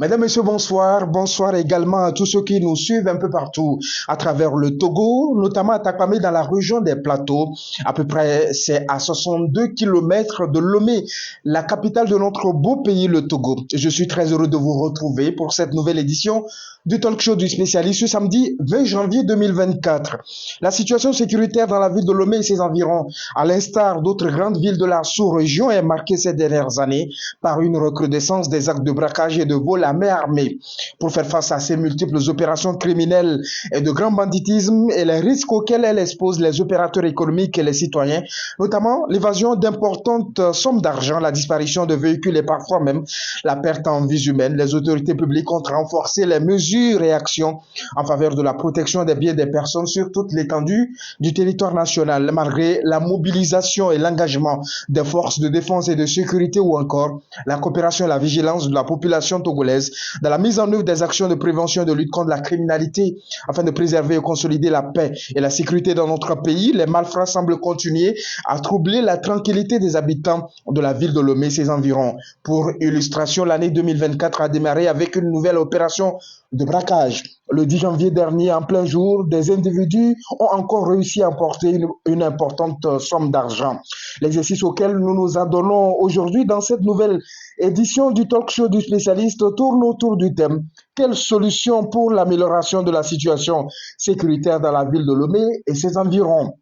Mesdames, Messieurs, bonsoir. Bonsoir également à tous ceux qui nous suivent un peu partout à travers le Togo, notamment à Takwame dans la région des Plateaux. À peu près, c'est à 62 kilomètres de Lomé, la capitale de notre beau pays, le Togo. Je suis très heureux de vous retrouver pour cette nouvelle édition du talk show du spécialiste ce samedi 20 janvier 2024. La situation sécuritaire dans la ville de Lomé et ses environs, à l'instar d'autres grandes villes de la sous-région, est marquée ces dernières années par une recrudescence des actes de braquage et de vol à main armée. Pour faire face à ces multiples opérations criminelles et de grand banditisme et les risques auxquels elles exposent les opérateurs économiques et les citoyens, notamment l'évasion d'importantes sommes d'argent, la disparition de véhicules et parfois même la perte en vies humaines, les autorités publiques ont renforcé les mesures et actions en faveur de la protection des biens des personnes sur toute l'étendue du territoire national, malgré la mobilisation et l'engagement des forces de défense et de sécurité ou encore la coopération et la vigilance de la population togolaise dans la mise en œuvre des actions de prévention et de lutte contre la criminalité afin de préserver et consolider la paix et la sécurité dans notre pays. Les malfrats semblent continuer à troubler la tranquillité des habitants de la ville de Lomé et ses environs. Pour illustration, l'année 2024 a démarré avec une nouvelle opération de braquage. Le 10 janvier dernier, en plein jour, des individus ont encore réussi à emporter une importante somme d'argent. L'exercice auquel nous nous adonnons aujourd'hui dans cette nouvelle édition du talk show du spécialiste tourne autour du thème: quelles solutions pour l'amélioration de la situation sécuritaire dans la ville de Lomé et ses environs?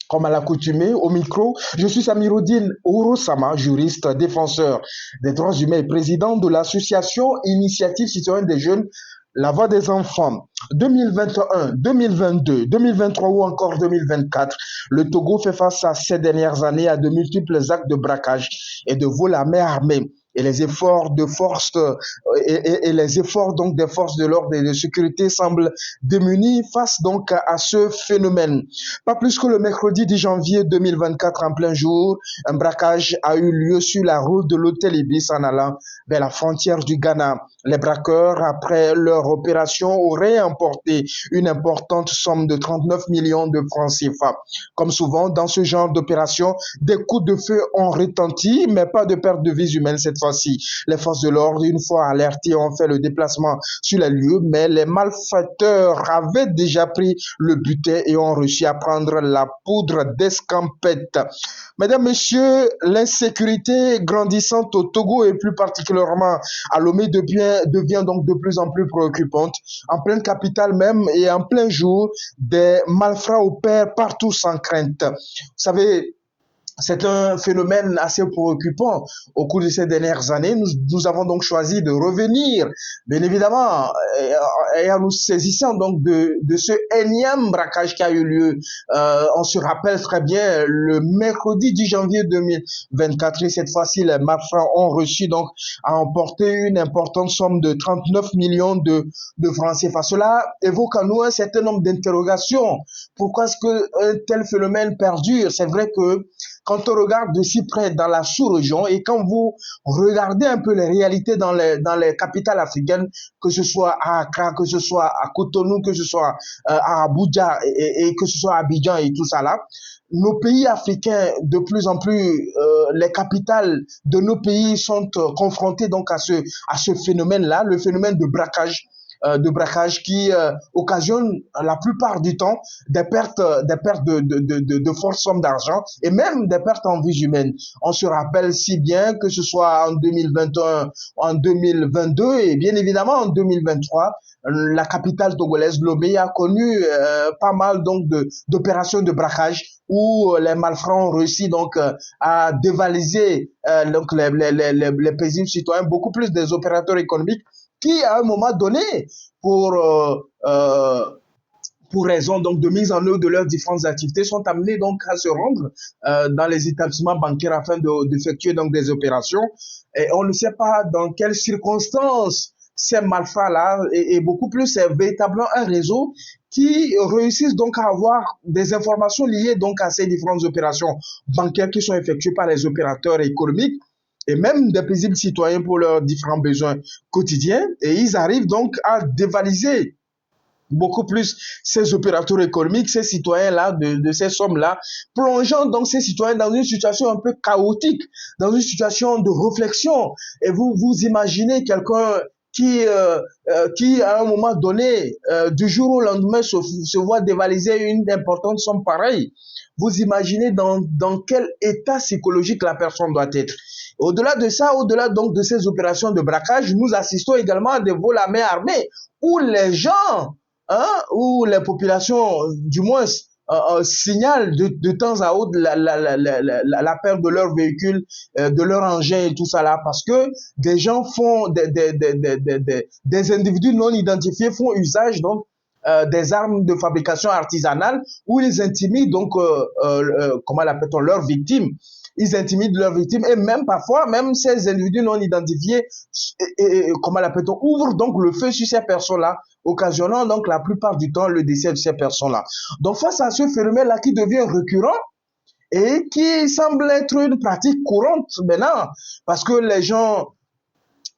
Comme à l'accoutumée, au micro, je suis Samiroudine Ourosama, juriste, défenseur des droits humains et président de l'association Initiative citoyenne des jeunes, La Voix des enfants. 2021, 2022, 2023 ou encore 2024, le Togo fait face à ces dernières années à de multiples actes de braquage et de vol à main armée. Et les efforts de force et les efforts donc des forces de l'ordre et de sécurité semblent démunis face donc à ce phénomène. Pas plus que le mercredi 10 janvier 2024 en plein jour, un braquage a eu lieu sur la route de l'hôtel Ibis en allant vers la frontière du Ghana. Les braqueurs, après leur opération, auraient emporté une importante somme de 39 millions de francs CFA. Comme souvent dans ce genre d'opération, des coups de feu ont retenti, mais pas de perte de vies humaines cette fois-ci. Les forces de l'ordre, une fois alertées, ont fait le déplacement sur les lieux, mais les malfaiteurs avaient déjà pris le butin et ont réussi à prendre la poudre d'escampette. Mesdames, Messieurs, l'insécurité grandissante au Togo et plus particulièrement à Lomé devient donc de plus en plus préoccupante. En pleine capitale même et en plein jour, des malfrats opèrent partout sans crainte. Vous savez, c'est un phénomène assez préoccupant. Au cours de ces dernières années, nous avons donc choisi de revenir, bien évidemment, et en nous saisissant donc de ce énième braquage qui a eu lieu. On se rappelle très bien le mercredi 10 janvier 2024, et cette fois-ci, les malfrats ont reçu donc à emporter une importante somme de 39 millions de francs CFA. Cela évoque en nous un certain nombre d'interrogations. Pourquoi est-ce qu'un tel phénomène perdure? C'est vrai que quand on regarde de si près dans la sous-région et quand vous regardez un peu les réalités dans les capitales africaines, que ce soit à Accra, que ce soit à Cotonou, que ce soit à Abuja et que ce soit à Abidjan et tout ça là, nos pays africains, de plus en plus, les capitales de nos pays sont confrontées donc à ce phénomène-là, le phénomène de braquage qui occasionne la plupart du temps des pertes de fortes sommes d'argent et même des pertes en vies humaines. On se rappelle si bien que ce soit en 2021, en 2022 et bien évidemment en 2023, la capitale togolaise, Lomé, a connu pas mal donc d'opérations de braquage où les malfrats ont réussi donc à dévaliser donc les paisibles citoyens, beaucoup plus des opérateurs économiques qui, à un moment donné, pour, euh, euh, pour raison donc de mise en œuvre de leurs différentes activités, sont amenés donc à se rendre dans les établissements bancaires afin d'effectuer donc des opérations. Et on ne sait pas dans quelles circonstances ces malfrats-là, et beaucoup plus, c'est véritablement un réseau qui réussissent donc à avoir des informations liées donc à ces différentes opérations bancaires qui sont effectuées par les opérateurs économiques et même des paisibles citoyens pour leurs différents besoins quotidiens. Et ils arrivent donc à dévaliser beaucoup plus ces opérateurs économiques, ces citoyens-là, de ces sommes-là, plongeant donc ces citoyens dans une situation un peu chaotique, dans une situation de réflexion. Et vous imaginez quelqu'un qui à un moment donné, du jour au lendemain, se voit dévaliser une importante somme pareille. Vous imaginez dans quel état psychologique la personne doit être. Au-delà de ça, au-delà donc de ces opérations de braquage, nous assistons également à des vols à main armée où les gens, où les populations, du moins, signalent de temps à autre la perte de leur véhicule, de leur engin et tout ça là, parce que des gens font, des individus non identifiés font usage donc des armes de fabrication artisanale où ils intimident donc, comment l'appelle-t-on, leurs victimes. Ils intimident leurs victimes et même parfois, même ces individus non identifiés, comment l'appelle-t-on, ouvrent donc le feu sur ces personnes-là, occasionnant donc la plupart du temps le décès de ces personnes-là. Donc face à ce phénomène-là qui devient récurrent et qui semble être une pratique courante maintenant, parce que les gens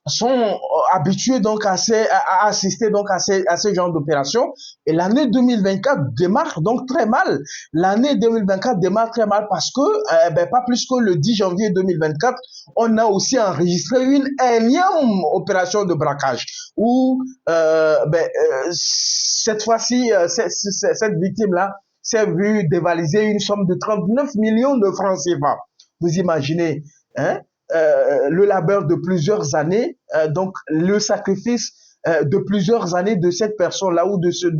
sont habitués donc à assister donc à ces genres d'opérations. Et l'année 2024 démarre donc très mal. L'année 2024 démarre très mal parce que, pas plus que le 10 janvier 2024, on a aussi enregistré une énième opération de braquage où, cette fois-ci, cette victime-là s'est vue dévaliser une somme de 39 millions de francs CFA. Vous imaginez, hein? Le labeur de plusieurs années, donc le sacrifice de plusieurs années de cette personne-là ou de ces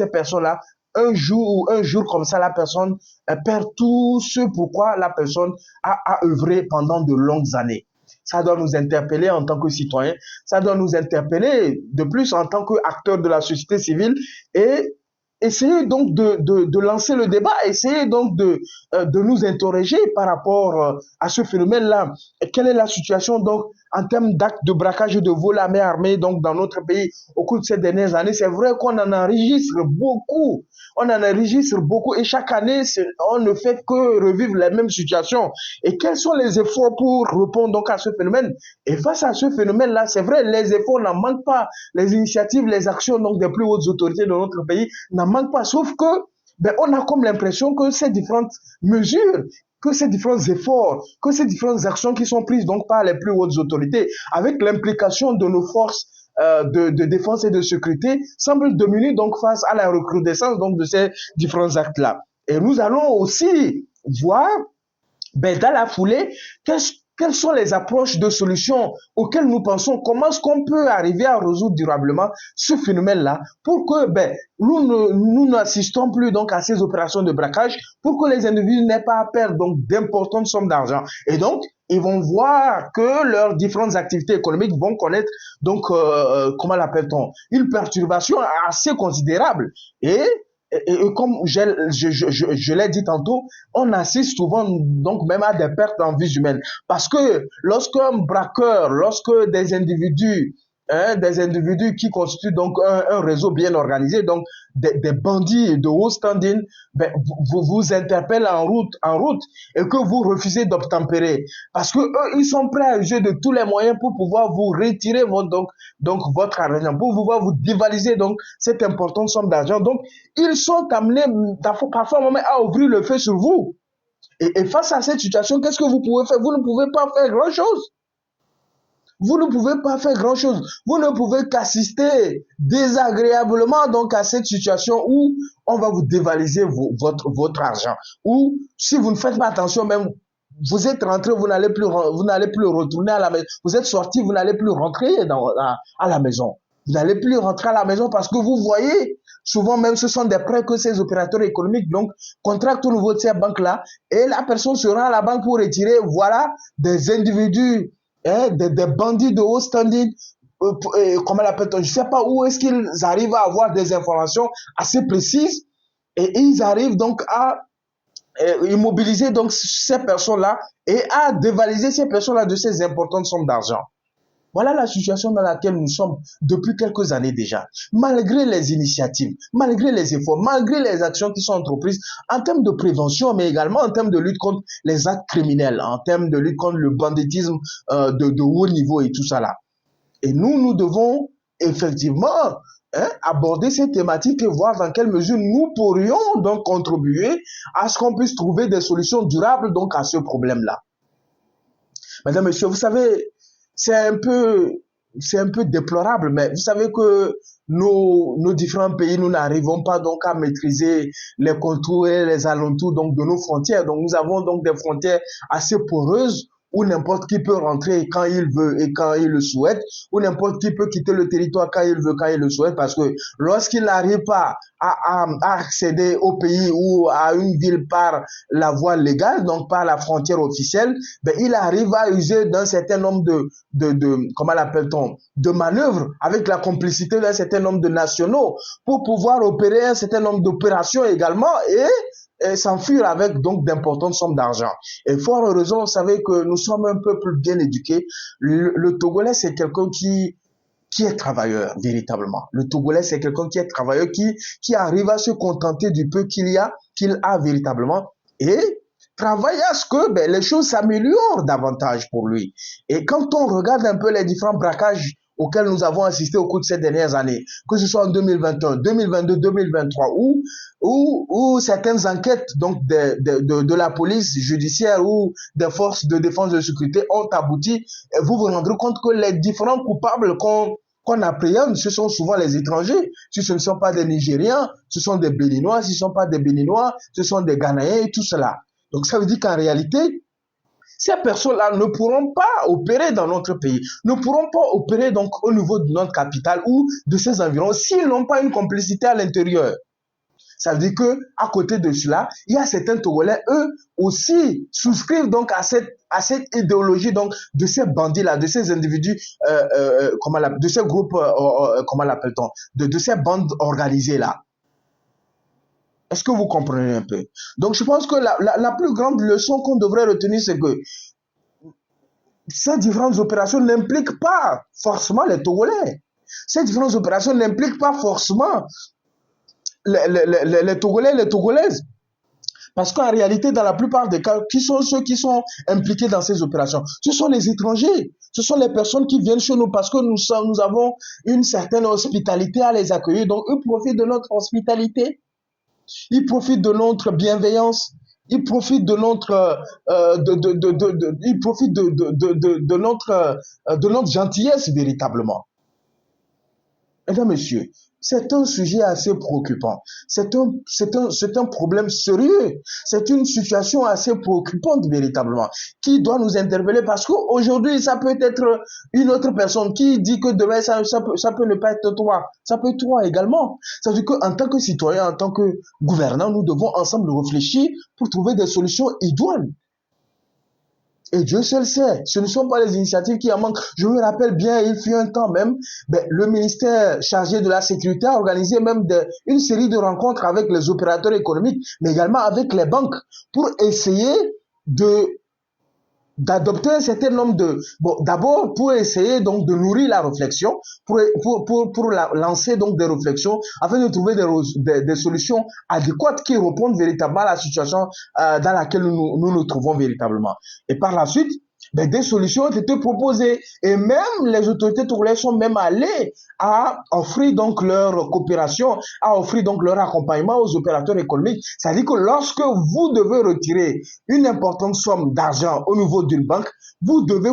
personnes-là, un jour comme ça, la personne perd tout ce pourquoi la personne a œuvré pendant de longues années. Ça doit nous interpeller en tant que citoyens, ça doit nous interpeller de plus en tant qu'acteurs de la société civile et essayer donc de lancer le débat, essayer donc de nous interroger par rapport à ce phénomène-là. Quelle est la situation donc en termes d'actes de braquage et de vol à main armée donc dans notre pays au cours de ces dernières années? C'est vrai qu'on en enregistre beaucoup. On en enregistre beaucoup et chaque année, on ne fait que revivre les mêmes situations. Et quels sont les efforts pour répondre donc à ce phénomène? Et face à ce phénomène-là, c'est vrai, les efforts n'en manquent pas. Les initiatives, les actions donc des plus hautes autorités de notre pays n'en manquent pas. Sauf que, on a comme l'impression que ces différentes mesures, que ces différents efforts, que ces différentes actions qui sont prises donc par les plus hautes autorités, avec l'implication de nos forces de défense et de sécurité, semblent diminuer donc face à la recrudescence donc de ces différents actes-là. Et nous allons aussi voir, dans la foulée, quelles sont les approches de solutions auxquelles nous pensons, comment est-ce qu'on peut arriver à résoudre durablement ce phénomène-là pour que nous n'assistons plus donc à ces opérations de braquage, pour que les individus n'aient pas à perdre donc d'importantes sommes d'argent. Et donc, ils vont voir que leurs différentes activités économiques vont connaître donc, comment l'appelle-t-on, une perturbation assez considérable. Et comme je l'ai dit tantôt, on assiste souvent donc même à des pertes en vie humaine. Parce que lorsqu'un braqueur, lorsque des individus qui constituent donc un réseau bien organisé, donc des bandits de haut standing, vous interpellent en route et que vous refusez d'obtempérer. Parce que eux, ils sont prêts à user de tous les moyens pour pouvoir vous retirer votre argent, pour pouvoir vous dévaliser donc cette importante somme d'argent. Donc, ils sont amenés parfois même à ouvrir le feu sur vous. Et face à cette situation, qu'est-ce que vous pouvez faire? Vous ne pouvez pas faire grand-chose. Vous ne pouvez pas faire grand-chose. Vous ne pouvez qu'assister désagréablement donc à cette situation où on va vous dévaliser votre argent. Ou si vous ne faites pas attention même, vous êtes rentré, vous n'allez plus retourner à la maison. Vous êtes sorti, vous n'allez plus rentrer à la maison. Vous n'allez plus rentrer à la maison parce que vous voyez, souvent même ce sont des prêts que ces opérateurs économiques donc contractent au niveau de ces banques-là et la personne se rend à la banque pour retirer, voilà, des individus, des bandits de haut standing, comment l'appelle-t-on, je ne sais pas où est-ce qu'ils arrivent à avoir des informations assez précises et ils arrivent donc à immobiliser donc ces personnes-là et à dévaliser ces personnes-là de ces importantes sommes d'argent. Voilà la situation dans laquelle nous sommes depuis quelques années déjà. Malgré les initiatives, malgré les efforts, malgré les actions qui sont entreprises en termes de prévention, mais également en termes de lutte contre les actes criminels, en termes de lutte contre le banditisme de haut niveau et tout ça là. Et nous devons effectivement aborder ces thématiques et voir dans quelle mesure nous pourrions donc contribuer à ce qu'on puisse trouver des solutions durables donc à ce problème-là. Mesdames, Messieurs, vous savez, c'est un peu c'est un peu déplorable, mais vous savez que nos différents pays, nous n'arrivons pas donc à maîtriser les contours et les alentours donc de nos frontières. Donc nous avons donc des frontières assez poreuses où n'importe qui peut rentrer quand il veut et quand il le souhaite, où n'importe qui peut quitter le territoire quand il veut, quand il le souhaite, parce que lorsqu'il n'arrive pas à accéder au pays ou à une ville par la voie légale, donc par la frontière officielle, ben, il arrive à user d'un certain nombre comment l'appelle-t-on, de manœuvres avec la complicité d'un certain nombre de nationaux pour pouvoir opérer un certain nombre d'opérations également et s'enfuir avec donc d'importantes sommes d'argent. Et fort heureusement, vous savez que nous sommes un peuple bien éduqué. Le Togolais, c'est quelqu'un qui est travailleur, véritablement. Le Togolais, c'est quelqu'un qui est travailleur, qui arrive à se contenter du peu qu'il a véritablement, et travaille à ce que ben, les choses s'améliorent davantage pour lui. Et quand on regarde un peu les différents braquages auxquels nous avons assisté au cours de ces dernières années, que ce soit en 2021, 2022, 2023, où certaines enquêtes donc de la police judiciaire ou des forces de défense et de sécurité ont abouti, vous vous rendrez compte que les différents coupables qu'on appréhende, ce sont souvent les étrangers. Si ce ne sont pas des Nigériens, ce sont des Béninois. Si ce ne sont pas des Béninois, ce sont des Ghanéens et tout cela. Donc ça veut dire qu'en réalité, ces personnes-là ne pourront pas opérer dans notre pays, ne pourront pas opérer donc au niveau de notre capitale ou de ses environs s'ils n'ont pas une complicité à l'intérieur. Ça veut dire que à côté de cela, il y a certains Togolais, eux aussi, souscrivent donc à cette idéologie donc de ces bandits-là, de ces individus, de ces groupes, comment l'appelle-t-on, de ces bandes organisées-là. Est-ce que vous comprenez un peu? Donc, je pense que la plus grande leçon qu'on devrait retenir, c'est que ces différentes opérations n'impliquent pas forcément les Togolais. Ces différentes opérations n'impliquent pas forcément les Togolais et les Togolaises. Parce qu'en réalité, dans la plupart des cas, qui sont ceux qui sont impliqués dans ces opérations? Ce sont les étrangers. Ce sont les personnes qui viennent chez nous parce que nous avons une certaine hospitalité à les accueillir. Donc, eux profitent de notre hospitalité. Ils profitent de notre bienveillance. Ils profitent de notre, ils profitent de notre gentillesse véritablement. Mesdames, Messieurs, c'est un sujet assez préoccupant. C'est un problème sérieux. C'est une situation assez préoccupante véritablement qui doit nous interpeller parce qu'aujourd'hui, ça peut être une autre personne qui dit que demain, ça peut ne pas être toi. Ça peut être toi également. Ça veut dire qu'en tant que citoyen, en tant que gouvernant, nous devons ensemble réfléchir pour trouver des solutions idoines. Et Dieu seul sait, ce ne sont pas les initiatives qui en manquent. Je me rappelle bien, il fut un temps même, le ministère chargé de la sécurité a organisé même une série de rencontres avec les opérateurs économiques, mais également avec les banques, pour essayer d'adopter un certain nombre d'abord pour essayer donc de nourrir la réflexion, pour lancer donc des réflexions afin de trouver des solutions adéquates qui répondent véritablement à la situation dans laquelle nous nous trouvons véritablement. Et par la suite, des solutions ont été proposées et même les autorités togolaises sont même allées à offrir donc leur coopération, à offrir donc leur accompagnement aux opérateurs économiques. C'est-à-dire que lorsque vous devez retirer une importante somme d'argent au niveau d'une banque, vous devez,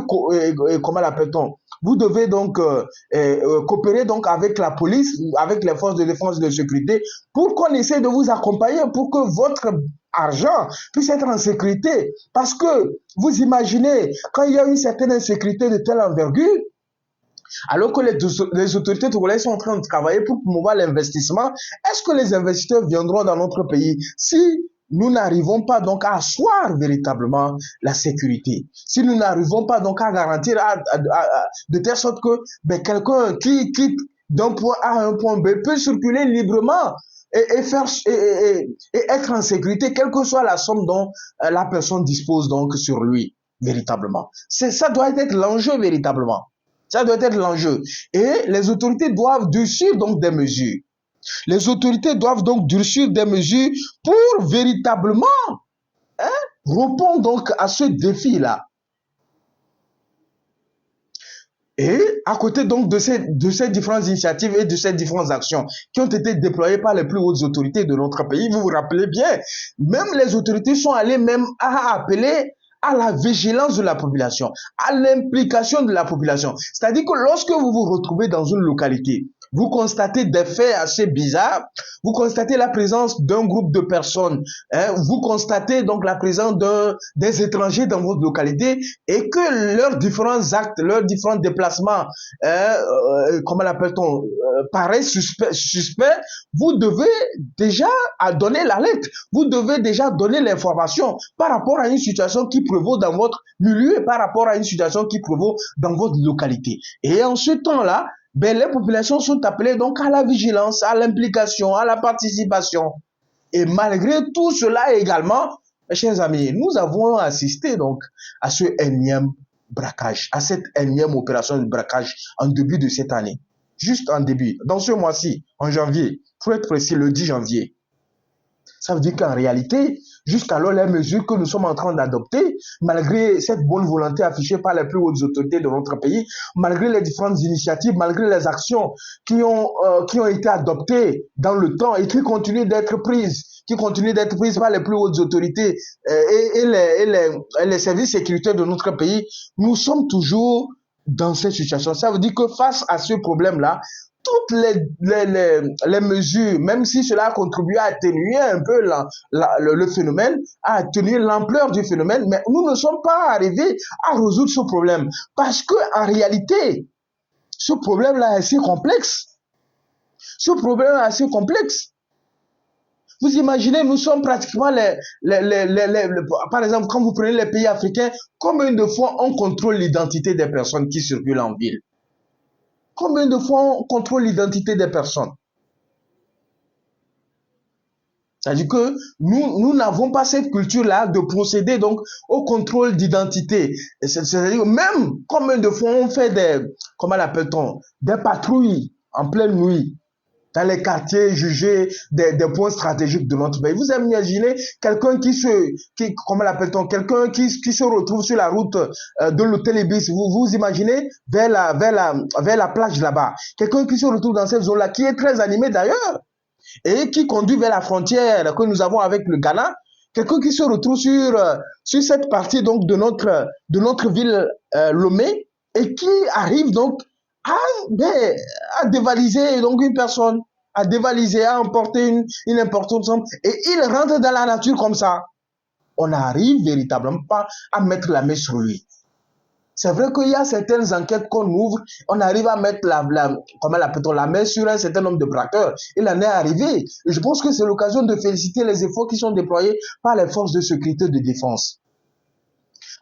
comment l'appelle-t-on, vous devez donc coopérer donc avec la police, avec les forces de défense et de sécurité pour qu'on essaie de vous accompagner pour que votre argent puisse être en sécurité. Parce que vous imaginez, quand il y a une certaine insécurité de telle envergure, alors que les autorités togolaises sont en train de travailler pour promouvoir l'investissement, est-ce que les investisseurs viendront dans notre pays si nous n'arrivons pas donc à asseoir véritablement la sécurité, si nous n'arrivons pas donc à garantir de telle sorte que quelqu'un qui quitte d'un point A à un point B peut circuler librement et être en sécurité, quelle que soit la somme dont la personne dispose donc sur lui, véritablement. Ça doit être l'enjeu, véritablement. Ça doit être l'enjeu. Et les autorités doivent durcir donc des mesures. Les autorités doivent donc durcir des mesures pour véritablement répondre donc à ce défi-là. Et à côté donc de ces différentes initiatives et de ces différentes actions qui ont été déployées par les plus hautes autorités de notre pays, vous vous rappelez bien, même les autorités sont allées même à appeler à la vigilance de la population, à l'implication de la population. C'est-à-dire que lorsque vous vous retrouvez dans une localité, vous constatez des faits assez bizarres, vous constatez la présence d'un groupe de personnes, hein, vous constatez donc la présence des étrangers dans votre localité et que leurs différents actes, leurs différents déplacements, comment l'appelle-t-on, paraissent suspects, vous devez déjà donner l'alerte, vous devez déjà donner l'information par rapport à une situation qui prévaut dans votre milieu et par rapport à une situation qui prévaut dans votre localité. Et en ce temps-là, ben, les populations sont appelées donc à la vigilance, à l'implication, à la participation. Et malgré tout cela également, mes chers amis, nous avons assisté donc à ce énième braquage, à cette énième opération de braquage en début de cette année. Juste en début, dans ce mois-ci, en janvier, pour être précis, le 10 janvier. Ça veut dire qu'en réalité, jusqu'alors, les mesures que nous sommes en train d'adopter, malgré cette bonne volonté affichée par les plus hautes autorités de notre pays, malgré les différentes initiatives, malgré les actions qui ont été adoptées dans le temps et qui continuent d'être prises, par les plus hautes autorités et les services sécuritaires de notre pays, nous sommes toujours dans cette situation. Ça veut dire que face à ce problème-là, toutes les mesures, même si cela a contribué à atténuer un peu le phénomène, à atténuer l'ampleur du phénomène, mais nous ne sommes pas arrivés à résoudre ce problème. Parce qu'en réalité, ce problème-là est assez complexe. Ce problème est assez complexe. Vous imaginez, nous sommes pratiquement par exemple, quand vous prenez les pays africains, combien de fois on contrôle l'identité des personnes qui circulent en ville? Combien de fois on contrôle l'identité des personnes? C'est-à-dire que nous n'avons pas cette culture-là de procéder donc au contrôle d'identité. C'est-à-dire même combien de fois on fait comment l'appelle-t-on, des patrouilles en pleine nuit dans les quartiers jugés des points stratégiques de notre pays. Vous imaginez quelqu'un comment l'appelle-t-on, quelqu'un qui se retrouve sur la route de l'hôtel Ibis, vous imaginez vers la plage là-bas, quelqu'un qui se retrouve dans cette zone-là, qui est très animé d'ailleurs, et qui conduit vers la frontière que nous avons avec le Ghana, quelqu'un qui se retrouve sur cette partie donc de notre ville Lomé et qui arrive donc à dévaliser donc une personne, à dévaliser, à emporter une importante somme, et il rentre dans la nature comme ça. On n'arrive véritablement pas à mettre la main sur lui. C'est vrai qu'il y a certaines enquêtes qu'on ouvre, on arrive à mettre la main sur un certain nombre de braqueurs. Il en est arrivé. Et je pense que c'est l'occasion de féliciter les efforts qui sont déployés par les forces de sécurité de défense.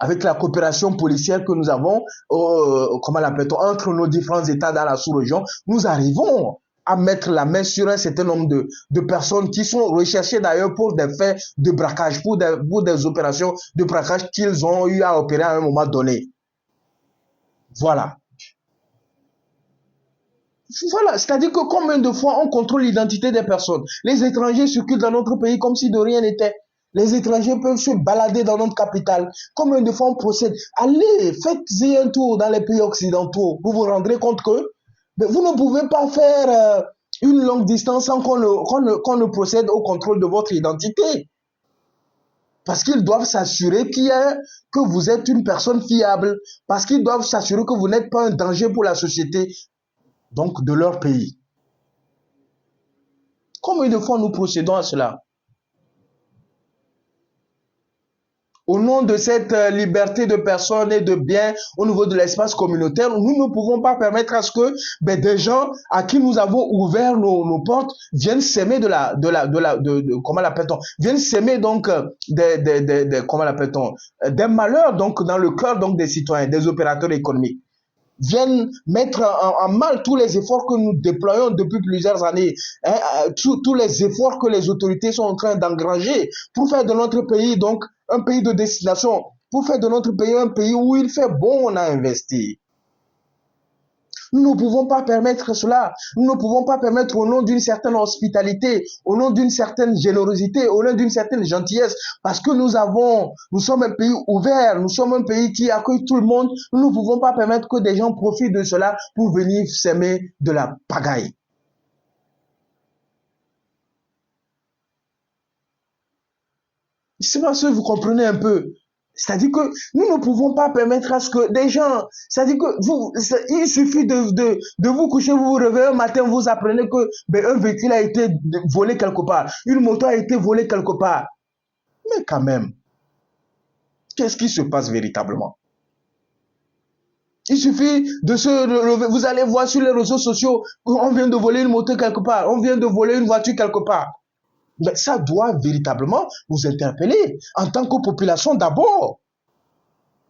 Avec la coopération policière que nous avons, entre nos différents États dans la sous-région, nous arrivons à mettre la main sur un certain nombre de personnes qui sont recherchées d'ailleurs pour des faits de braquage, pour des opérations de braquage qu'ils ont eu à opérer à un moment donné. Voilà. Voilà, c'est-à-dire que combien de fois on contrôle l'identité des personnes? Les étrangers circulent dans notre pays comme si de rien n'était. Les étrangers peuvent se balader dans notre capitale. Combien de fois on procède? Allez, faites-y un tour dans les pays occidentaux. Vous vous rendrez compte que vous ne pouvez pas faire une longue distance sans qu'on ne procède au contrôle de votre identité. Parce qu'ils doivent s'assurer que vous êtes une personne fiable. Parce qu'ils doivent s'assurer que vous n'êtes pas un danger pour la société, donc de leur pays. Combien de fois nous procédons à cela? Au nom de cette liberté de personnes et de biens au niveau de l'espace communautaire, nous ne pouvons pas permettre à ce que des gens à qui nous avons ouvert nos portes viennent s'aimer comment l'appelle-t-on, viennent s'aimer donc comment l'appelle-t-on, des malheurs donc dans le cœur donc des citoyens, des opérateurs économiques, viennent mettre en mal tous les efforts que nous déployons depuis plusieurs années, hein, tous les efforts que les autorités sont en train d'engranger pour faire de notre pays donc un pays de destination, pour faire de notre pays un pays où il fait bon à investir. Nous ne pouvons pas permettre cela. Nous ne pouvons pas permettre au nom d'une certaine hospitalité, au nom d'une certaine générosité, au nom d'une certaine gentillesse, parce que nous sommes un pays ouvert, nous sommes un pays qui accueille tout le monde. Nous ne pouvons pas permettre que des gens profitent de cela pour venir s'aimer de la pagaille. Je ne sais pas si vous comprenez un peu. C'est-à-dire que nous ne pouvons pas permettre à ce que des gens, c'est-à-dire que il suffit de vous coucher, vous vous réveillez un matin, vous apprenez que ben, un véhicule a été volé quelque part, une moto a été volée quelque part. Mais quand même, qu'est-ce qui se passe véritablement? Il suffit de se relever, vous allez voir sur les réseaux sociaux, on vient de voler une moto quelque part, on vient de voler une voiture quelque part. Mais ça doit véritablement vous interpeller en tant que population d'abord.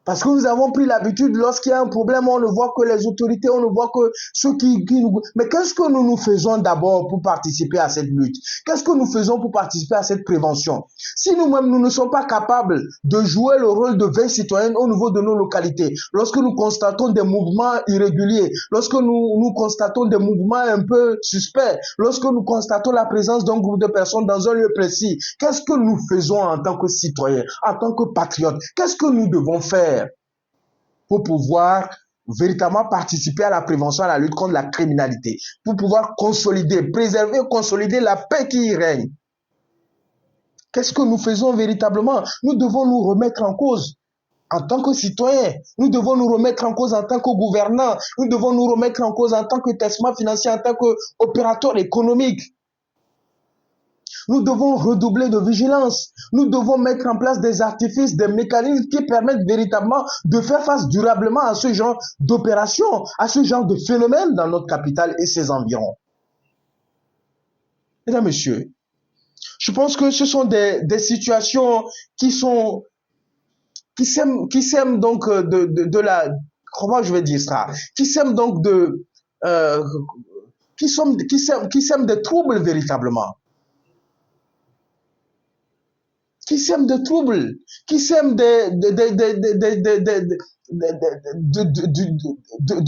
Parce que nous avons pris l'habitude, lorsqu'il y a un problème, on ne voit que les autorités, on ne voit que ceux qui nous... Mais qu'est-ce que nous faisons d'abord pour participer à cette lutte? Qu'est-ce que nous faisons pour participer à cette prévention? Si nous-mêmes, nous ne sommes pas capables de jouer le rôle de veille citoyenne au niveau de nos localités, lorsque nous constatons des mouvements irréguliers, lorsque nous constatons des mouvements un peu suspects, lorsque nous constatons la présence d'un groupe de personnes dans un lieu précis, qu'est-ce que nous faisons en tant que citoyens, en tant que patriotes? Qu'est-ce que nous devons faire pour pouvoir véritablement participer à la prévention, à la lutte contre la criminalité, pour pouvoir consolider, préserver, consolider la paix qui y règne? Qu'est-ce que nous faisons véritablement? Nous devons nous remettre en cause en tant que citoyens. Nous devons nous remettre en cause en tant que gouvernants. Nous devons nous remettre en cause en tant que testament financier, en tant qu'opérateur économique. Nous devons redoubler de vigilance. Nous devons mettre en place des artifices, des mécanismes qui permettent véritablement de faire face durablement à ce genre d'opérations, à ce genre de phénomènes dans notre capitale et ses environs. Mesdames, Messieurs, je pense que ce sont des situations qui sèment donc de la... Comment je vais dire ça? Qui sèment donc qui sèment des troubles véritablement. Qui sèment des troubles, qui sèment du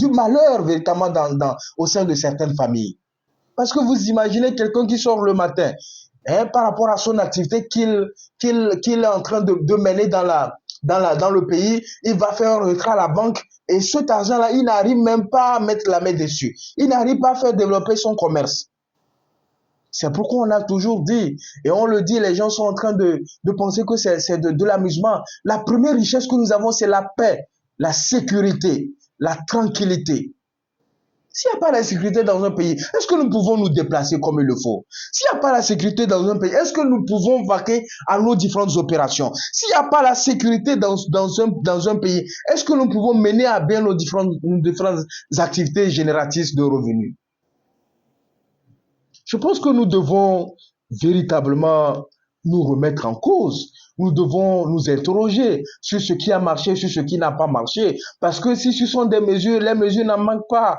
malheur véritablement au sein de certaines familles. Parce que vous imaginez quelqu'un qui sort le matin, hein, par rapport à son activité qu'il est en train de mener dans le pays, il va faire un retrait à la banque et cet argent-là, il n'arrive même pas à mettre la main dessus. Il n'arrive pas à faire développer son commerce. C'est pourquoi on a toujours dit, et on le dit, les gens sont en train de penser que c'est de l'amusement. La première richesse que nous avons, c'est la paix, la sécurité, la tranquillité. S'il n'y a pas la sécurité dans un pays, est-ce que nous pouvons nous déplacer comme il le faut? S'il n'y a pas la sécurité dans un pays, est-ce que nous pouvons vaquer à nos différentes opérations? S'il n'y a pas la sécurité dans un pays, est-ce que nous pouvons mener à bien nos différentes activités génératrices de revenus? Je pense que nous devons véritablement nous remettre en cause. Nous devons nous interroger sur ce qui a marché, sur ce qui n'a pas marché. Parce que si ce sont des mesures, les mesures n'en manquent pas.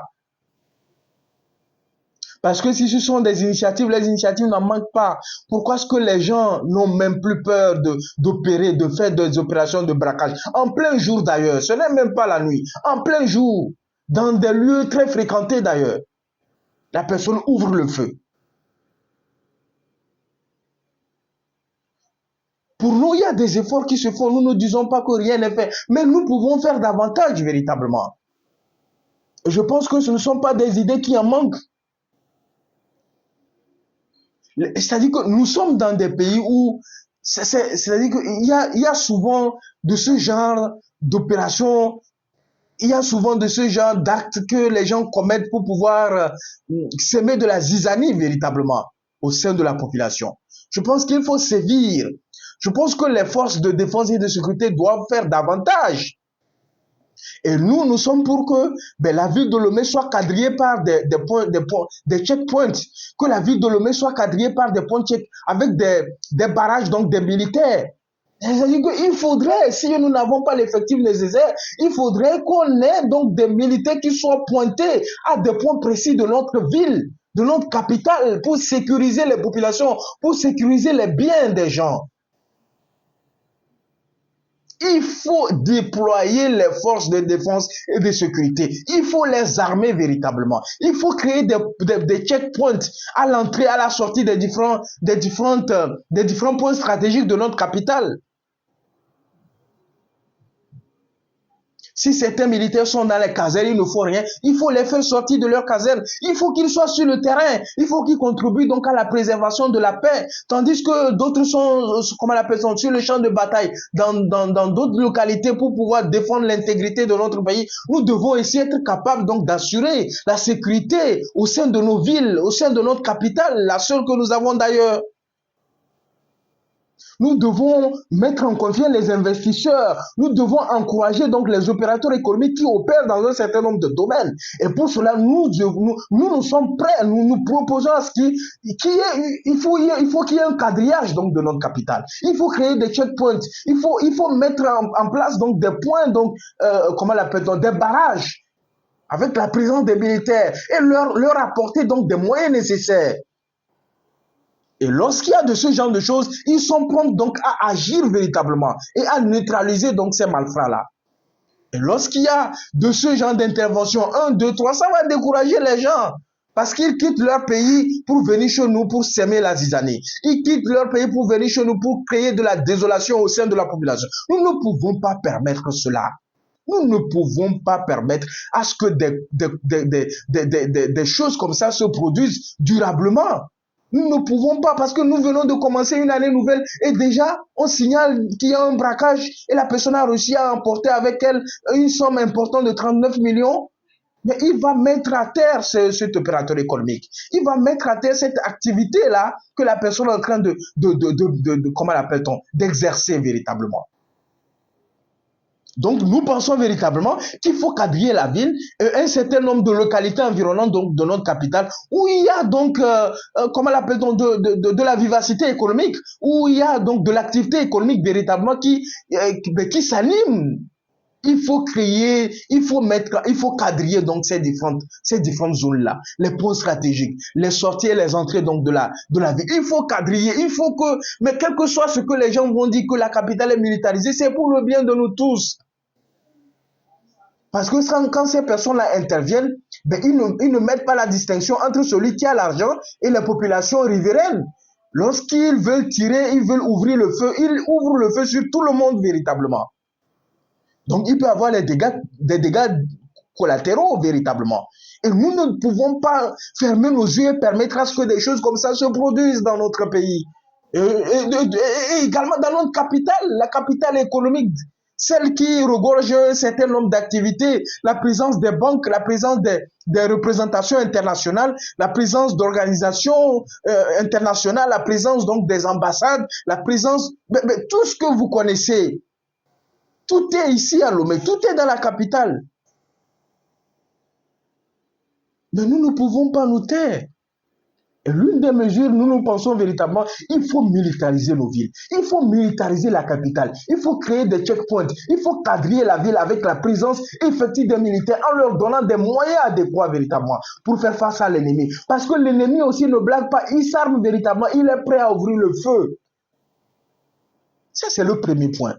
Parce que si ce sont des initiatives, les initiatives n'en manquent pas. Pourquoi est-ce que les gens n'ont même plus peur d'opérer, de faire des opérations de braquage? En plein jour d'ailleurs, ce n'est même pas la nuit. En plein jour, dans des lieux très fréquentés d'ailleurs, la personne ouvre le feu. Pour nous, il y a des efforts qui se font. Nous ne disons pas que rien n'est fait. Mais nous pouvons faire davantage véritablement. Je pense que ce ne sont pas des idées qui en manquent. C'est-à-dire que nous sommes dans des pays où... C'est-à-dire qu'il y a souvent de ce genre d'opérations, il y a souvent de ce genre d'actes que les gens commettent pour pouvoir s'aimer de la zizanie véritablement au sein de la population. Je pense qu'il faut sévir. Je pense que les forces de défense et de sécurité doivent faire davantage. Et nous sommes pour que la ville de Lomé soit quadrillée par des checkpoints, que la ville de Lomé soit quadrillée par des points check avec des barrages, donc des militaires. C'est-à-dire qu'il faudrait, si nous n'avons pas l'effectif nécessaire, il faudrait qu'on ait donc des militaires qui soient pointés à des points précis de notre ville, de notre capitale, pour sécuriser les populations, pour sécuriser les biens des gens. Il faut déployer les forces de défense et de sécurité. Il faut les armer véritablement. Il faut créer des checkpoints à l'entrée, à la sortie des différents points stratégiques de notre capitale. Si certains militaires sont dans les casernes, il ne faut rien. Il faut les faire sortir de leur caserne. Il faut qu'ils soient sur le terrain. Il faut qu'ils contribuent donc à la préservation de la paix. Tandis que d'autres sont, comment on appelle ça, sur le champ de bataille, dans d'autres localités pour pouvoir défendre l'intégrité de notre pays. Nous devons aussi être capables donc d'assurer la sécurité au sein de nos villes, au sein de notre capitale, la seule que nous avons d'ailleurs. Nous devons mettre en confiance les investisseurs. Nous devons encourager donc les opérateurs économiques qui opèrent dans un certain nombre de domaines. Et pour cela, nous sommes prêts. Nous proposons à ce il faut qu'il y ait un quadrillage donc de notre capitale. Il faut créer des checkpoints. Il faut mettre en place donc des points donc comment l'appelle-t-on, des barrages avec la présence des militaires et leur apporter donc des moyens nécessaires. Et lorsqu'il y a de ce genre de choses, ils sont prompts donc à agir véritablement et à neutraliser donc ces malfrats-là. Et lorsqu'il y a de ce genre d'intervention, 1, 2, 3, ça va décourager les gens. Parce qu'ils quittent leur pays pour venir chez nous pour s'aimer la zizanie. Ils quittent leur pays pour venir chez nous pour créer de la désolation au sein de la population. Nous ne pouvons pas permettre cela. Nous ne pouvons pas permettre à ce que des choses comme ça se produisent durablement. Nous ne pouvons pas parce que nous venons de commencer une année nouvelle et déjà on signale qu'il y a un braquage et la personne a réussi à emporter avec elle une somme importante de 39 millions. Mais il va mettre à terre cet opérateur économique. Il va mettre à terre cette activité-là que la personne est en train comment l'appelle-t-on, d'exercer véritablement. Donc, nous pensons véritablement qu'il faut quadriller la ville et un certain nombre de localités environnantes donc, de notre capitale où il y a donc, comment l'appelle-t-on, de la vivacité économique, où il y a donc de l'activité économique véritablement qui s'anime. Il faut créer, il faut quadriller donc ces différentes zones-là, les points stratégiques, les sorties et les entrées donc de la ville. Il faut quadriller, il faut que, mais quel que soit ce que les gens vont dire que la capitale est militarisée, c'est pour le bien de nous tous. Parce que quand ces personnes-là interviennent, ben, ils ne mettent pas la distinction entre celui qui a l'argent et les populations riveraines. Lorsqu'ils veulent tirer, ils veulent ouvrir le feu, ils ouvrent le feu sur tout le monde véritablement. Donc, il peut y avoir des dégâts collatéraux véritablement. Et nous ne pouvons pas fermer nos yeux et permettre à ce que des choses comme ça se produisent dans notre pays. Et également dans notre capitale, la capitale économique, celle qui regorge un certain nombre d'activités, la présence des banques, la présence des représentations internationales, la présence d'organisations internationales, la présence donc des ambassades, la présence, tout ce que vous connaissez. Tout est ici à Lomé, tout est dans la capitale. Mais nous ne pouvons pas nous taire. Et l'une des mesures, nous pensons véritablement, il faut militariser nos villes. Il faut militariser la capitale. Il faut créer des checkpoints. Il faut quadriller la ville avec la présence effective des militaires en leur donnant des moyens adéquats véritablement pour faire face à l'ennemi. Parce que l'ennemi aussi ne blague pas. Il s'arme véritablement. Il est prêt à ouvrir le feu. Ça, c'est le premier point.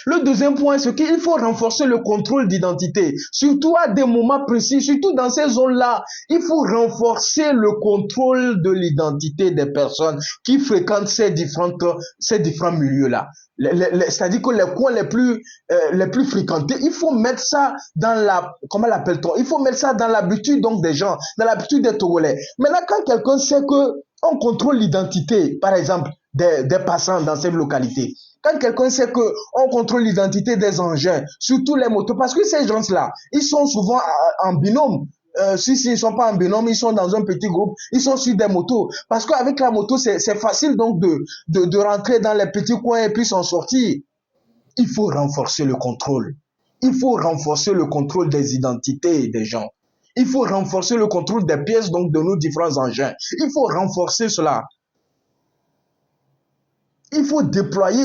Le deuxième point, c'est qu'il faut renforcer le contrôle d'identité, surtout à des moments précis, surtout dans ces zones-là. Il faut renforcer le contrôle de l'identité des personnes qui fréquentent ces différents milieux-là. C'est-à-dire que les coins les plus fréquentés, il faut mettre ça dans comment l'appelle-t-on? Il faut mettre ça dans l'habitude donc des gens, dans l'habitude des Togolais. Maintenant, quand quelqu'un sait qu'on contrôle l'identité, par exemple, des passants dans cette localité, quand quelqu'un sait qu'on contrôle l'identité des engins, surtout les motos, parce que ces gens-là, ils sont souvent en binôme. Si ils ne sont pas en binôme, ils sont dans un petit groupe, ils sont sur des motos. Parce qu'avec la moto, c'est facile donc de rentrer dans les petits coins et puis s'en sortir. Il faut renforcer le contrôle. Il faut renforcer le contrôle des identités des gens. Il faut renforcer le contrôle des pièces donc de nos différents engins. Il faut renforcer cela. Il faut déployer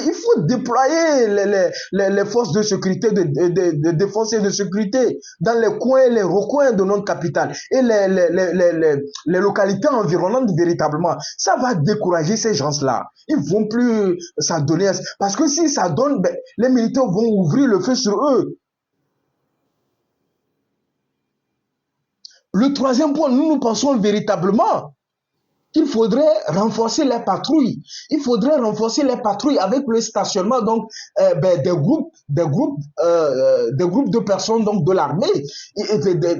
les forces de sécurité, de défense et de sécurité dans les coins et les recoins de notre capitale et les localités environnantes véritablement. Ça va décourager ces gens-là. Ils ne vont plus s'adonner parce que si ça donne, les militaires vont ouvrir le feu sur eux. Le troisième point, nous pensons véritablement qu'il faudrait renforcer les patrouilles. Il faudrait renforcer les patrouilles avec le stationnement donc des groupes de personnes donc de l'armée.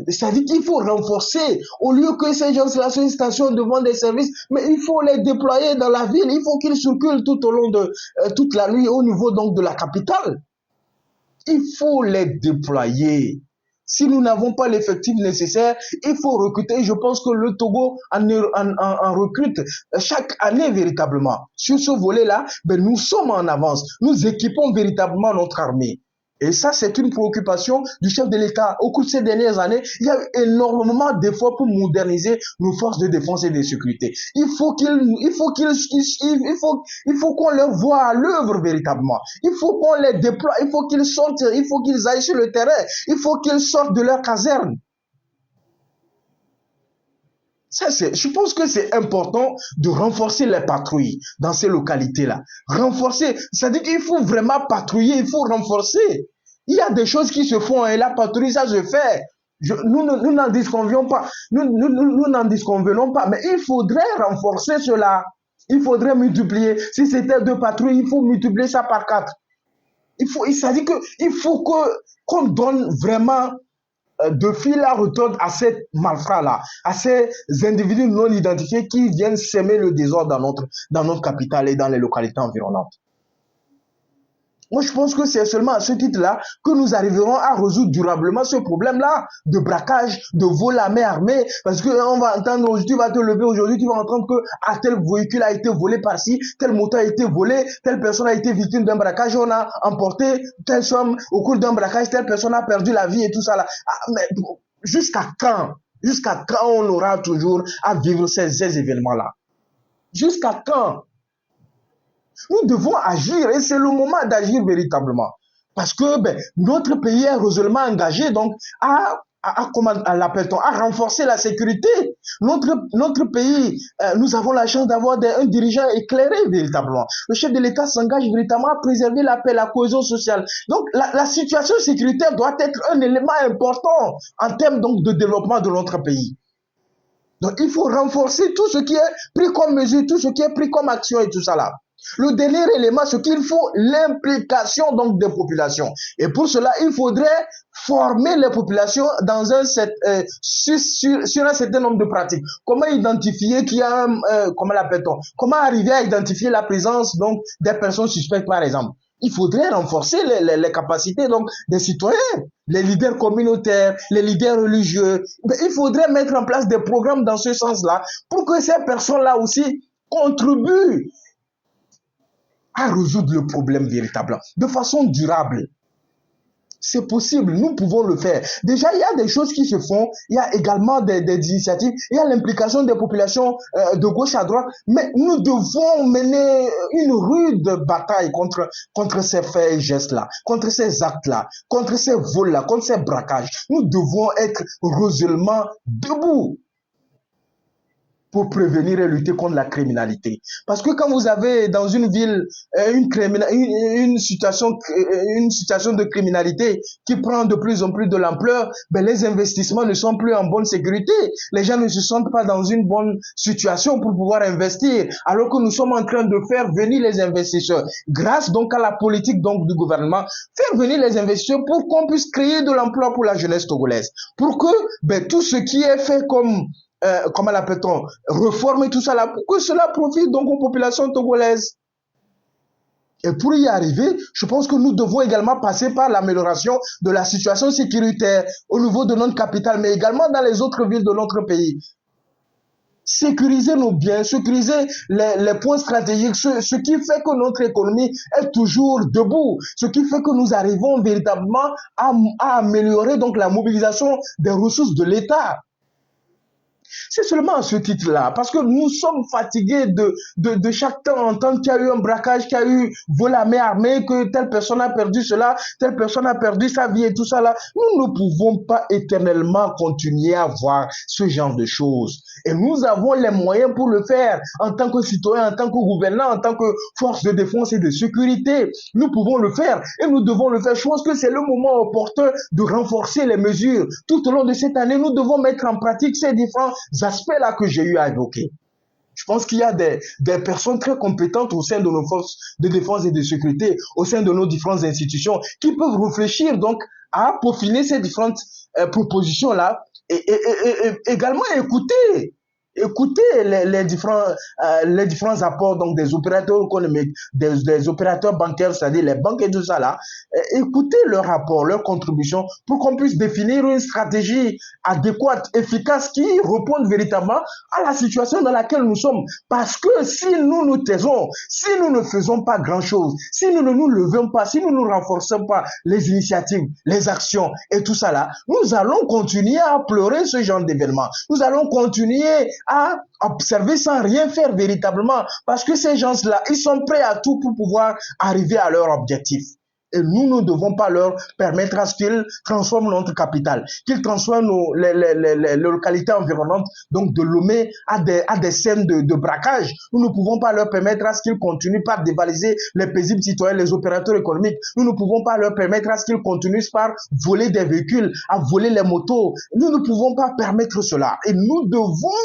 C'est-à-dire qu'il faut renforcer au lieu que ces gens-là se stationnent devant des services, mais il faut les déployer dans la ville. Il faut qu'ils circulent tout au long de toute la nuit au niveau donc de la capitale. Il faut les déployer. Si nous n'avons pas l'effectif nécessaire, il faut recruter. Je pense que le Togo en recrute chaque année véritablement. Sur ce volet-là, nous sommes en avance. Nous équipons véritablement notre armée. Et ça, c'est une préoccupation du chef de l'État. Au cours de ces dernières années, il y a eu énormément d'efforts pour moderniser nos forces de défense et de sécurité. Il faut qu'on les voit à l'œuvre véritablement. Il faut qu'on les déploie. Il faut qu'ils sortent. Il faut qu'ils aillent sur le terrain. Il faut qu'ils sortent de leur caserne. Je pense que c'est important de renforcer les patrouilles dans ces localités-là. Renforcer, c'est-à-dire qu'il faut vraiment patrouiller, il faut renforcer. Il y a des choses qui se font et la patrouille, ça se fait. Nous n'en disconvenons pas. Nous n'en disconvenons pas, mais il faudrait renforcer cela. Il faudrait multiplier. Si c'était 2 patrouilles, il faut multiplier ça par 4. C'est-à-dire qu'il faut qu'on donne vraiment de fil à retordre à ces malfrats-là, à ces individus non identifiés qui viennent semer le désordre dans notre capitale et dans les localités environnantes. Moi, je pense que c'est seulement à ce titre-là que nous arriverons à résoudre durablement ce problème-là de braquage, de vol à main armée. Parce qu'on va entendre, tu vas te lever aujourd'hui, tu vas entendre que tel véhicule a été volé par-ci, tel moto a été volé, telle personne a été victime d'un braquage, on a emporté telle somme au cours d'un braquage, telle personne a perdu la vie et tout ça là. Mais jusqu'à quand? Jusqu'à quand on aura toujours à vivre ces événements-là? Jusqu'à quand? Nous devons agir et c'est le moment d'agir véritablement. Parce que notre pays est résolument engagé donc comment l'appelle-t-on, à renforcer la sécurité. Notre pays, nous avons la chance d'avoir un dirigeant éclairé véritablement. Le chef de l'État s'engage véritablement à préserver la paix, la cohésion sociale. Donc la situation sécuritaire doit être un élément important en termes donc de développement de notre pays. Donc il faut renforcer tout ce qui est pris comme mesure, tout ce qui est pris comme action et tout ça là. Le dernier élément, c'est qu'il faut l'implication donc des populations. Et pour cela, il faudrait former les populations dans sur un certain nombre de pratiques. Comment identifier qu'il y a comment l'appelle-t-on? Comment arriver à identifier la présence donc des personnes suspectes par exemple? Il faudrait renforcer les capacités donc des citoyens, les leaders communautaires, les leaders religieux. Mais il faudrait mettre en place des programmes dans ce sens-là pour que ces personnes-là aussi contribuent à résoudre le problème véritablement, de façon durable. C'est possible, nous pouvons le faire. Déjà, il y a des choses qui se font, il y a également des initiatives, il y a l'implication des populations de gauche à droite, mais nous devons mener une rude bataille contre ces faits et gestes-là, contre ces actes-là, contre ces vols-là, contre ces braquages. Nous devons être résolument debout pour prévenir et lutter contre la criminalité. Parce que quand vous avez dans une ville une situation de criminalité qui prend de plus en plus de l'ampleur, les investissements ne sont plus en bonne sécurité. Les gens ne se sentent pas dans une bonne situation pour pouvoir investir, alors que nous sommes en train de faire venir les investisseurs. Grâce donc à la politique donc du gouvernement, faire venir les investisseurs pour qu'on puisse créer de l'emploi pour la jeunesse togolaise. Pour que tout ce qui est fait comme comment l'appelle-t-on, réformer tout ça là, pour que cela profite donc aux populations togolaises. Et pour y arriver, je pense que nous devons également passer par l'amélioration de la situation sécuritaire au niveau de notre capitale, mais également dans les autres villes de notre pays. Sécuriser nos biens, sécuriser les points stratégiques, ce qui fait que notre économie est toujours debout, ce qui fait que nous arrivons véritablement à améliorer donc la mobilisation des ressources de l'État. C'est seulement à ce titre-là, parce que nous sommes fatigués de chaque temps entendre qu'il y a eu un braquage, qu'il y a eu vol à main armée, que telle personne a perdu cela, telle personne a perdu sa vie et tout ça là. Nous ne pouvons pas éternellement continuer à voir ce genre de choses. Et nous avons les moyens pour le faire en tant que citoyens, en tant que gouvernants, en tant que force de défense et de sécurité. Nous pouvons le faire et nous devons le faire. Je pense que c'est le moment opportun de renforcer les mesures. Tout au long de cette année, nous devons mettre en pratique ces différents aspects-là que j'ai eu à évoquer. Je pense qu'il y a des personnes très compétentes au sein de nos forces de défense et de sécurité, au sein de nos différentes institutions, qui peuvent réfléchir donc à peaufiner ces différentes propositions-là et également écouter les différents apports donc des opérateurs économiques, des opérateurs bancaires, c'est-à-dire les banques et tout ça là, écouter leurs rapports, leurs contributions pour qu'on puisse définir une stratégie adéquate, efficace qui réponde véritablement à la situation dans laquelle nous sommes. Parce que si nous nous taisons, si nous ne faisons pas grand-chose, si nous ne nous levons pas, si nous ne renforçons pas les initiatives, les actions et tout ça là, nous allons continuer à pleurer ce genre d'événements. Nous allons continuer à observer sans rien faire véritablement parce que ces gens-là, ils sont prêts à tout pour pouvoir arriver à leur objectif. Et nous ne devons pas leur permettre à ce qu'ils transforment notre capitale, qu'ils transforment les localités environnantes, donc de Lomé, à des scènes de braquage. Nous ne pouvons pas leur permettre à ce qu'ils continuent par dévaliser les paisibles citoyens, les opérateurs économiques. Nous ne pouvons pas leur permettre à ce qu'ils continuent par voler des véhicules, à voler les motos. Nous ne pouvons pas permettre cela. Et nous devons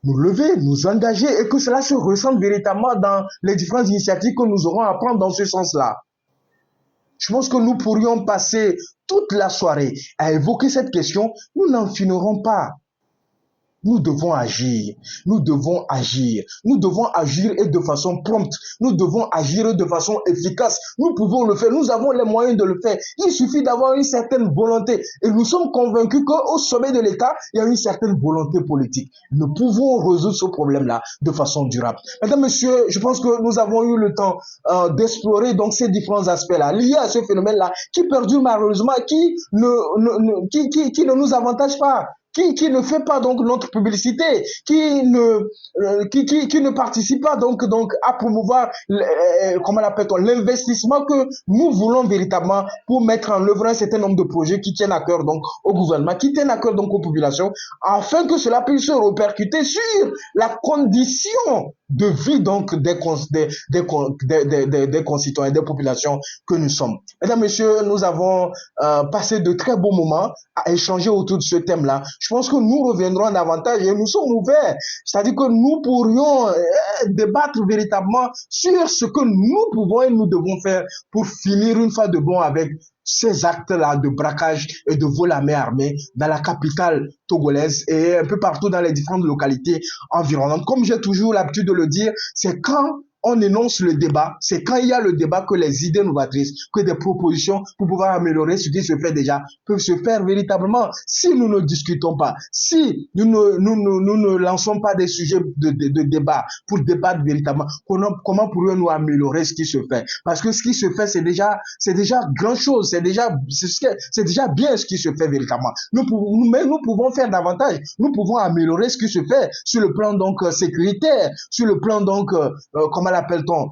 nous lever, nous engager et que cela se ressente véritablement dans les différentes initiatives que nous aurons à prendre dans ce sens-là. Je pense que nous pourrions passer toute la soirée à évoquer cette question. Nous n'en finirons pas. Nous devons agir, nous devons agir, nous devons agir et de façon prompte, nous devons agir de façon efficace. Nous pouvons le faire, nous avons les moyens de le faire. Il suffit d'avoir une certaine volonté et nous sommes convaincus qu'au sommet de l'État, il y a une certaine volonté politique. Nous pouvons résoudre ce problème-là de façon durable. Mesdames, Messieurs, je pense que nous avons eu le temps d'explorer donc ces différents aspects-là liés à ce phénomène-là qui perdure malheureusement, qui ne nous avantage pas. Qui ne fait pas donc notre publicité, qui ne participe pas donc à promouvoir comment l'appelle-t-on, l'investissement que nous voulons véritablement pour mettre en œuvre un certain nombre de projets qui tiennent à cœur donc au gouvernement, qui tiennent à cœur donc aux populations, afin que cela puisse se répercuter sur la condition de vie donc des concitoyens, des populations que nous sommes. Mesdames, Messieurs, nous avons passé de très beaux moments à échanger autour de ce thème-là. Je pense que nous reviendrons davantage et nous sommes ouverts. C'est-à-dire que nous pourrions débattre véritablement sur ce que nous pouvons et nous devons faire pour finir une fois de bon avec ces actes-là de braquage et de vol à main armée dans la capitale togolaise et un peu partout dans les différentes localités environnantes. Comme j'ai toujours l'habitude de le dire, c'est quand on énonce le débat, c'est quand il y a le débat que les idées novatrices, que des propositions pour pouvoir améliorer ce qui se fait déjà peuvent se faire véritablement. Si nous ne discutons pas, si nous ne lançons pas des sujets de débat pour débattre véritablement, comment pourrions-nous améliorer ce qui se fait? Parce que ce qui se fait, c'est déjà grand chose, c'est déjà bien ce qui se fait véritablement. Mais nous pouvons faire davantage, nous pouvons améliorer ce qui se fait sur le plan donc sécuritaire, sur le plan donc comment l'appelle-t-on,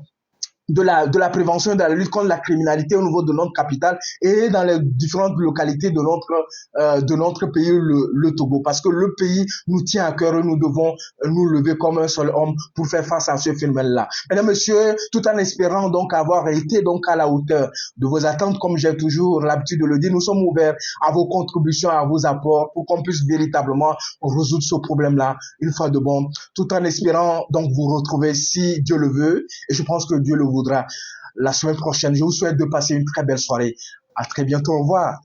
de la prévention et de la lutte contre la criminalité au niveau de notre capitale et dans les différentes localités de notre pays, le Togo. Parce que le pays nous tient à cœur et nous devons nous lever comme un seul homme pour faire face à ce phénomène-là. Mesdames, Messieurs, tout en espérant donc avoir été donc à la hauteur de vos attentes, comme j'ai toujours l'habitude de le dire, nous sommes ouverts à vos contributions, à vos apports pour qu'on puisse véritablement résoudre ce problème-là une fois de bon, tout en espérant donc vous retrouver si Dieu le veut. Et je pense que Dieu le voudra la semaine prochaine. Je vous souhaite de passer une très belle soirée. À très bientôt. Au revoir.